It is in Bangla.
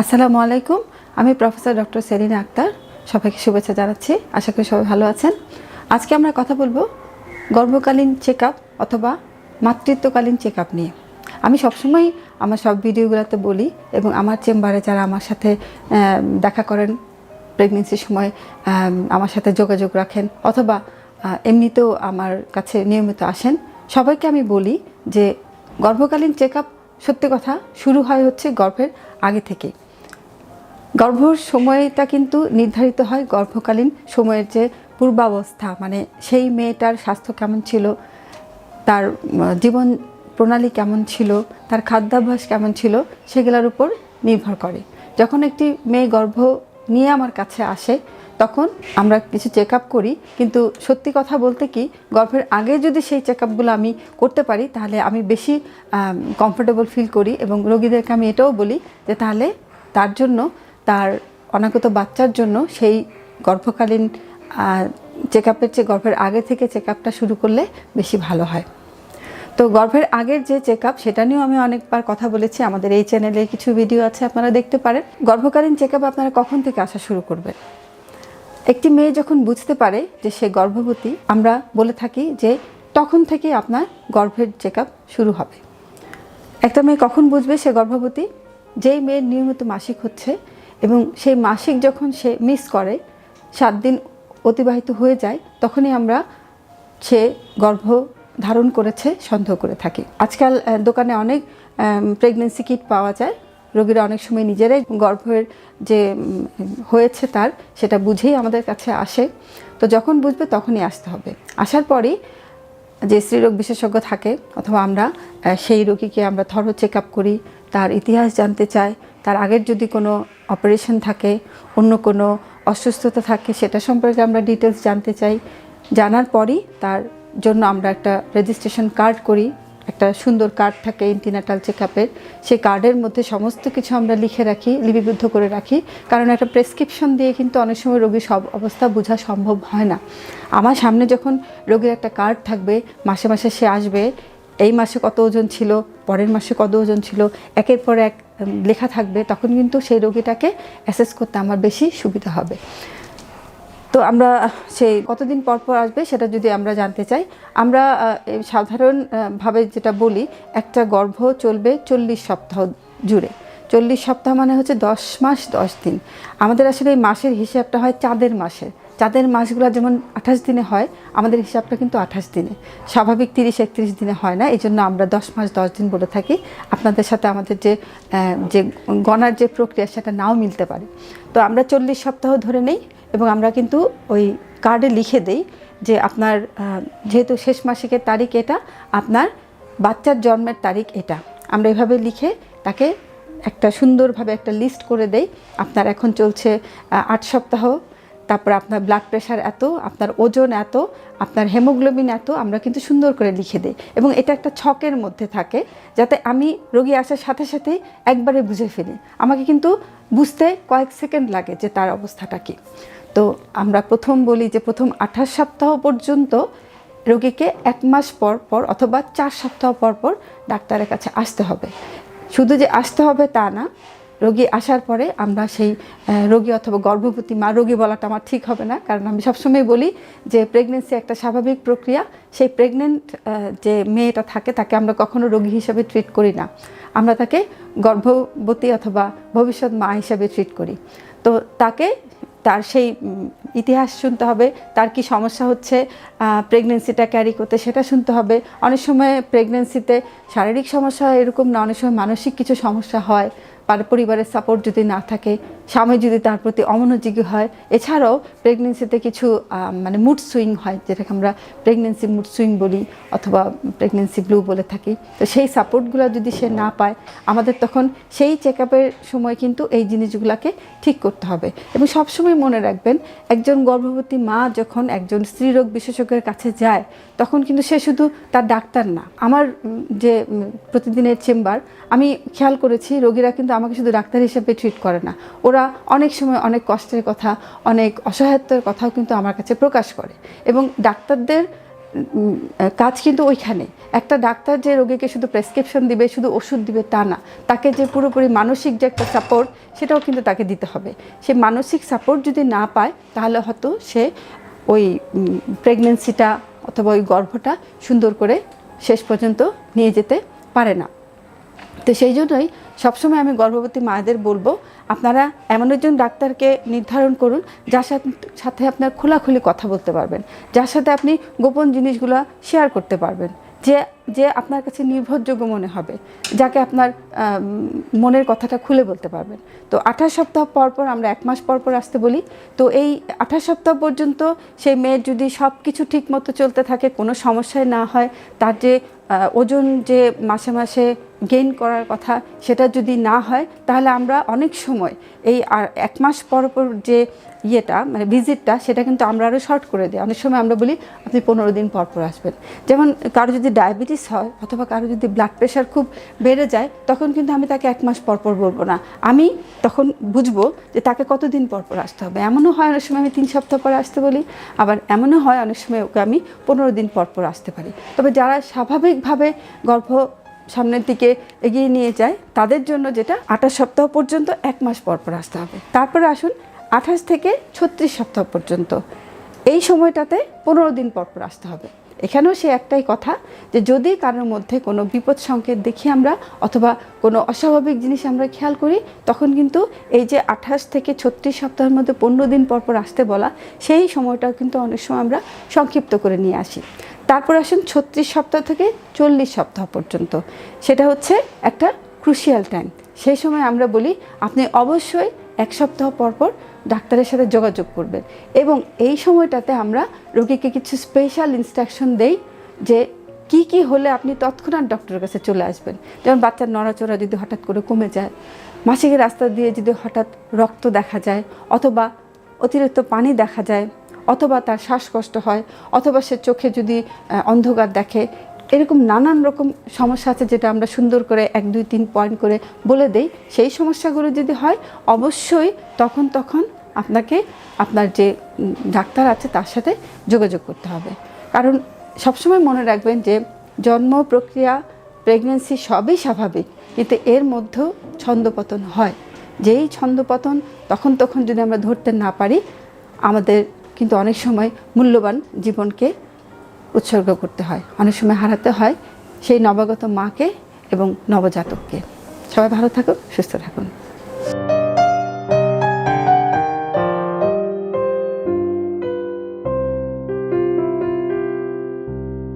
আসসালামু আলাইকুম। আমি প্রফেসর ডক্টর সেলিনা আক্তার। সবাইকে শুভেচ্ছা জানাচ্ছি। আশা করি সবাই ভালো আছেন। আজকে আমরা কথা বলবো গর্ভকালীন চেক আপ অথবা মাতৃত্বকালীন চেক আপ নিয়ে। আমি সবসময় আমার সব ভিডিওগুলোতে বলি এবং আমার চেম্বারে যারা আমার সাথে দেখা করেন, প্রেগনেন্সির সময় আমার সাথে যোগাযোগ রাখেন অথবা এমনিতেও আমার কাছে নিয়মিত আসেন, সবাইকে আমি বলি যে গর্ভকালীন চেক আপ সত্যি কথা শুরু হয় হচ্ছে গর্ভের আগে থেকে। গর্ভর সময়টা কিন্তু নির্ধারিত হয় গর্ভকালীন সময়ের যে পূর্বাবস্থা, মানে সেই মেয়েটার স্বাস্থ্য কেমন ছিল, তার জীবন প্রণালী কেমন ছিল, তার খাদ্যাভ্যাস কেমন ছিল, সেগুলোর উপর নির্ভর করে। যখন একটি মেয়ে গর্ভ নিয়ে আমার কাছে আসে তখন আমরা কিছু চেক আপ করি, কিন্তু সত্যি কথা বলতে কি, গর্ভের আগে যদি সেই চেক আপগুলো আমি করতে পারি তাহলে আমি বেশি কমফোর্টেবল ফিল করি এবং রোগীদেরকে আমি এটাও বলি যে তাহলে তার জন্য, তার অনাগত বাচ্চার জন্য সেই গর্ভকালীন চেক আপের চেয়ে গর্ভের আগে থেকে চেক আপটা শুরু করলে বেশি ভালো হয়। তো গর্ভের আগের যে চেক আপ, সেটা নিয়েও আমি অনেকবার কথা বলেছি। আমাদের এই চ্যানেলে কিছু ভিডিও আছে, আপনারা দেখতে পারেন। গর্ভকালীন চেক আপ আপনারা কখন থেকে আসা শুরু করবেন? একটি মেয়ে যখন বুঝতে পারে যে সে গর্ভবতী, আমরা বলে থাকি যে তখন থেকে আপনার গর্ভের চেক আপ শুরু হবে। একটা মেয়ে কখন বুঝবে সে গর্ভবতী? যেই মেয়ের নিয়মিত মাসিক হচ্ছে এবং সেই মাসিক যখন সে মিস করে, 7 দিন অতিবাহিত হয়ে যায়, তখনই আমরা সে গর্ভ ধারণ করেছে সন্দেহ করে থাকি। আজকাল দোকানে অনেক প্রেগনেন্সি কিট পাওয়া যায়। রোগীরা অনেক সময় নিজেরাই গর্ভের যে হয়েছে তার সেটা বুঝেই আমাদের কাছে আসে। তো যখন বুঝবে তখনই আসতে হবে। আসার পরই যে স্ত্রীরোগ বিশেষজ্ঞ থাকে অথবা আমরা সেই রোগীকে আমরা থরো চেক আপ করি, তার ইতিহাস জানতে চাই, তার আগের যদি কোনো অপারেশন থাকে, অন্য কোনো অসুস্থতা থাকে, সেটা সম্পর্কে আমরা ডিটেলস জানতে চাই। জানার পরই তার জন্য আমরা একটা রেজিস্ট্রেশন কার্ড করি। একটা সুন্দর কার্ড থাকে এন্টিনাটাল চেক আপের। সেই কার্ডের মধ্যে সমস্ত কিছু আমরা লিখে রাখি, লিপিবদ্ধ করে রাখি। কারণ একটা প্রেসক্রিপশন দিয়ে কিন্তু অনেক সময় রোগীর সব অবস্থা বোঝা সম্ভব হয় না। আমার সামনে যখন রোগীর একটা কার্ড থাকবে, মাসে মাসে সে আসবে, এই মাসে কত ওজন ছিল, পরের মাসে কত ওজন ছিল, একের পর এক লেখা থাকবে, তখন কিন্তু সেই রোগীটাকে অ্যাসেস করতে আমার বেশি সুবিধা হবে। তো আমরা সেই কতদিন পর পর আসবে সেটা যদি আমরা জানতে চাই, আমরা সাধারণভাবে যেটা বলি, একটা গর্ভ চলবে 40 সপ্তাহ জুড়ে। 40 সপ্তাহ মানে হচ্ছে 10 মাস 10 দিন। আমাদের আসলে এই মাসের হিসাবটা হয় চাঁদের মাসে। চাঁদের মাসগুলো যেমন 28 দিনে হয়, আমাদের হিসাবটা কিন্তু 28 দিনে, স্বাভাবিক 30-31 দিনে হয় না। এই জন্য আমরা 10 মাস 10 দিন বলে থাকি। আপনাদের সাথে আমাদের যে গণার যে প্রক্রিয়া সেটা নাও মিলতে পারে। তো আমরা 40 সপ্তাহ ধরে নেই এবং আমরা কিন্তু ওই কার্ডে লিখে দেই যে আপনার যেহেতু শেষ মাসিকের তারিখ এটা, আপনার বাচ্চার জন্মের তারিখ এটা। আমরা এভাবে লিখে তাকে একটা সুন্দরভাবে একটা লিস্ট করে দেই। আপনার এখন চলছে 8 সপ্তাহ, তারপর আপনার ব্লাড প্রেশার এত, আপনার ওজন এত, আপনার হেমোগ্লোবিন এত, আমরা কিন্তু সুন্দর করে লিখে দিই। এবং এটা একটা ছকের মধ্যে থাকে যাতে আমি রোগী আসার সাথে সাথেই একবারে বুঝে ফেলি। আমাকে কিন্তু বুঝতে কয়েক সেকেন্ড লাগে যে তার অবস্থাটা কী। তো আমরা প্রথম বলি যে প্রথম 28 সপ্তাহ পর্যন্ত রোগীকে 1 মাস পর পর অথবা 4 সপ্তাহ পর পর ডাক্তারের কাছে আসতে হবে। শুধু যে আসতে হবে তা না, রোগী আসার পরে আমরা সেই রোগী অথবা গর্ভবতী মা, রোগী বলাটা আমার ঠিক হবে না, কারণ আমি সবসময় বলি যে প্রেগনেন্সি একটা স্বাভাবিক প্রক্রিয়া। সেই প্রেগনেন্ট যে মেয়েটা থাকে তাকে আমরা কখনো রোগী হিসাবে ট্রিট করি না, আমরা তাকে গর্ভবতী অথবা ভবিষ্যৎ মা হিসাবে ট্রিট করি। তো তাকে তার সেই ইতিহাস শুনতে হবে, তার কি সমস্যা হচ্ছে প্রেগনেন্সিটা ক্যারি করতে সেটা শুনতে হবে। অনেক সময় প্রেগনেন্সিতে শারীরিক সমস্যা হয় এরকম না, অনেক সময় মানসিক কিছু সমস্যা হয়, পরিবারের সাপোর্ট যদি না থাকে, স্বামী যদি তার প্রতি অমনোযোগী হয়। এছাড়াও প্রেগনেন্সিতে কিছু মানে মুড সুইং হয়, যেটাকে আমরা প্রেগনেন্সি মুড সুইং বলি অথবা প্রেগনেন্সি ব্লু বলে থাকি। তো সেই সাপোর্টগুলো যদি সে না পায়, আমাদের তখন সেই চেক আপের সময় কিন্তু এই জিনিসগুলোকে ঠিক করতে হবে। এবং সবসময় মনে রাখবেন, একজন গর্ভবতী মা যখন একজন স্ত্রীরোগ বিশেষজ্ঞের কাছে যায় তখন কিন্তু সে শুধু তার ডাক্তার না। আমার যে প্রতিদিনের চেম্বার, আমি খেয়াল করেছি রোগীরা কিন্তু আমাকে শুধু ডাক্তার হিসেবে ট্রিট করে না, ওরা অনেক সময় অনেক কষ্টের কথা, অনেক অসহায়ত্বের কথাও কিন্তু আমার কাছে প্রকাশ করে। এবং ডাক্তারদের কাজ কিন্তু ওইখানে। একটা ডাক্তার যে রোগীকে শুধু প্রেসক্রিপশন দিবে, শুধু ওষুধ দিবে তা না, তাকে যে পুরোপুরি মানসিক যে একটা সাপোর্ট সেটাও কিন্তু তাকে দিতে হবে। সে মানসিক সাপোর্ট যদি না পায় তাহলে হয়তো সে ওই প্রেগনেন্সিটা অথবা ওই গর্ভটা সুন্দর করে শেষ পর্যন্ত নিয়ে যেতে পারে না। তো সেই জন্যই সবসময় আমি গর্ভবতী মায়েদের বলবো, আপনারা এমন একজন ডাক্তারকে নির্ধারণ করুন যার সাথে আপনার খোলাখুলি কথা বলতে পারবেন, যার সাথে আপনি গোপন জিনিসগুলো শেয়ার করতে পারবেন, যে আপনার কাছে নির্ভরযোগ্য মনে হবে, যাকে আপনার মনের কথাটা খুলে বলতে পারবেন। তো 28 সপ্তাহ পর পর আমরা 1 মাস পর পর আসতে বলি। তো এই 28 সপ্তাহ পর্যন্ত সেই মেয়ের যদি সব কিছু ঠিক মতো চলতে থাকে, কোনো সমস্যায় না হয়, তার যে ওজন যে মাসে মাসে গেইন করার কথা সেটা যদি না হয়, তাহলে আমরা অনেক সময় এই 1 মাস পর পর যে মানে ভিজিটটা সেটা কিন্তু আমরা আরও শর্ট করে দিই। অনেক সময় আমরা বলি আপনি 15 দিন পর পর আসবেন। যেমন কারো যদি ডায়াবেটিস হয় অথবা কারো যদি ব্লাড প্রেশার খুব বেড়ে যায়, তখন কিন্তু আমি তাকে 1 মাস পর পর বলবো না, আমি তখন বুঝবো যে তাকে কতদিন পর পর আসতে হবে। এমনও হয় অনেক সময় আমি 3 সপ্তাহ পরে আসতে বলি, আবার এমনও হয় অনেক সময় ওকে আমি 15 দিন পর পর আসতে পারি। তবে যারা স্বাভাবিকভাবে গর্ভ সামনের দিকে এগিয়ে নিয়ে যায় তাদের জন্য যেটা 28 সপ্তাহ পর্যন্ত 1 মাস পর পর আসতে হবে। তারপরে আসুন 28 থেকে 36 সপ্তাহ পর্যন্ত, এই সময়টাতে 15 দিন পর পর আসতে হবে। এখানেও সে একটাই কথা যে যদি কারোর মধ্যে কোনো বিপদ সংকেত দেখি আমরা অথবা কোনো অস্বাভাবিক জিনিস আমরা খেয়াল করি, তখন কিন্তু এই যে 28 থেকে 36 সপ্তাহের মধ্যে 15 দিন পর পর আসতে বলা, সেই সময়টাও কিন্তু অনেক সময় আমরা সংক্ষিপ্ত করে নিয়ে আসি। তারপর আসুন 36 সপ্তাহ থেকে 40 সপ্তাহ পর্যন্ত, সেটা হচ্ছে একটা ক্রুশিয়াল টাইম। সেই সময় আমরা বলি আপনি অবশ্যই 1 সপ্তাহ পর পর ডাক্তারের সাথে যোগাযোগ করবেন, এবং এই সময়টাতে আমরা রোগীকে কিছু স্পেশাল ইনস্ট্রাকশন দেই যে কি কি হলে আপনি তৎক্ষণাৎ ডক্টরের কাছে চলে আসবেন। যেমন বাচ্চার নড়াচড়া যদি হঠাৎ করে কমে যায়, মাসিকের রাস্তা দিয়ে যদি হঠাৎ রক্ত দেখা যায়, অথবা অতিরিক্ত পানি দেখা যায়, অথবা তার শ্বাসকষ্ট হয়, অথবা সে চোখে যদি অন্ধকার দেখে, এরকম নানান রকম সমস্যা আছে যেটা আমরা সুন্দর করে 1, 2, 3 পয়েন্ট করে বলে দেই। সেই সমস্যাগুলো যদি হয় অবশ্যই তখন আপনাকে আপনার যে ডাক্তার আছে তার সাথে যোগাযোগ করতে হবে। কারণ সবসময় মনে রাখবেন যে জন্ম প্রক্রিয়া, প্রেগনেন্সি সবই স্বাভাবিক, কিন্তু এর মধ্যেও ছন্দপতন হয়। যেই ছন্দপতন তখন যদি আমরা ধরতে না পারি, আমাদের কিন্তু অনেক সময় মূল্যবান জীবনকে উৎসর্গ করতে হয়, অনেক সময় হারাতে হয় সেই নবাগত মাকে এবং নবজাতককে। সবাই ভালো থাকুন, সুস্থ থাকুন।